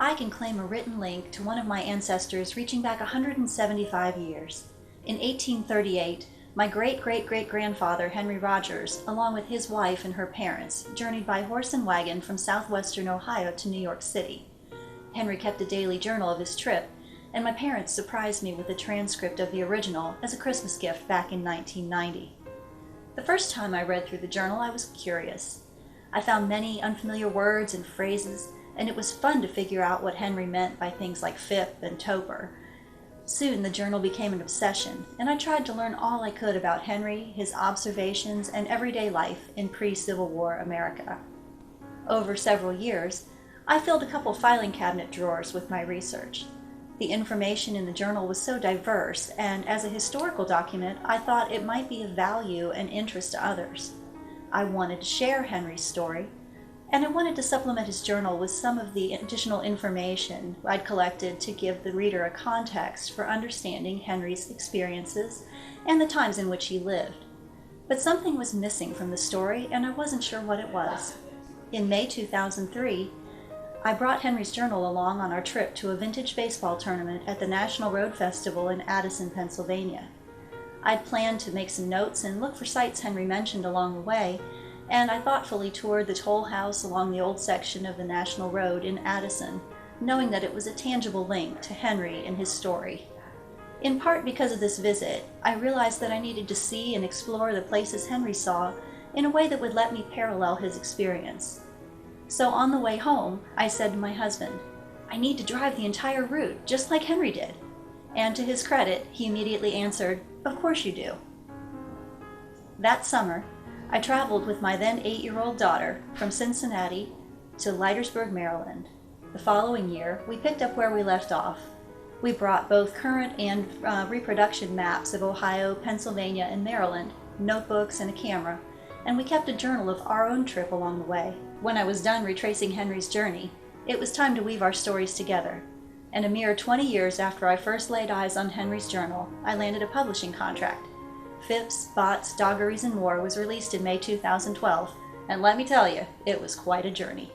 I can claim a written link to one of my ancestors reaching back 175 years. In 1838, my great-great-great-grandfather Henry Rogers, along with his wife and her parents, journeyed by horse and wagon from southwestern Ohio to New York City. Henry kept a daily journal of his trip, and my parents surprised me with a transcript of the original as a Christmas gift back in 1990. The first time I read through the journal, I was curious. I found many unfamiliar words and phrases, and it was fun to figure out what Henry meant by things like Fip and Toper. Soon the journal became an obsession, and I tried to learn all I could about Henry, his observations, and everyday life in pre-Civil War America. Over several years, I filled a couple filing cabinet drawers with my research. The information in the journal was so diverse, and as a historical document, I thought it might be of value and interest to others. I wanted to share Henry's story, and I wanted to supplement his journal with some of the additional information I'd collected to give the reader a context for understanding Henry's experiences and the times in which he lived. But something was missing from the story, and I wasn't sure what it was. In May 2003, I brought Henry's journal along on our trip to a vintage baseball tournament at the National Road Festival in Addison, Pennsylvania. I'd planned to make some notes and look for sites Henry mentioned along the way, and I thoughtfully toured the toll house along the old section of the National Road in Addison, knowing that it was a tangible link to Henry and his story. In part because of this visit, I realized that I needed to see and explore the places Henry saw in a way that would let me parallel his experience. So on the way home, I said to my husband, "I need to drive the entire route, just like Henry did." And to his credit, he immediately answered, "Of course you do." That summer, I traveled with my then 8-year-old daughter from Cincinnati to Leitersburg, Maryland. The following year, we picked up where we left off. We brought both current and reproduction maps of Ohio, Pennsylvania, and Maryland, notebooks, and a camera, and we kept a journal of our own trip along the way. When I was done retracing Henry's journey, it was time to weave our stories together. And a mere 20 years after I first laid eyes on Henry's journal, I landed a publishing contract. Fips, Bots, Doggeries, and More was released in May 2012, and let me tell you, it was quite a journey.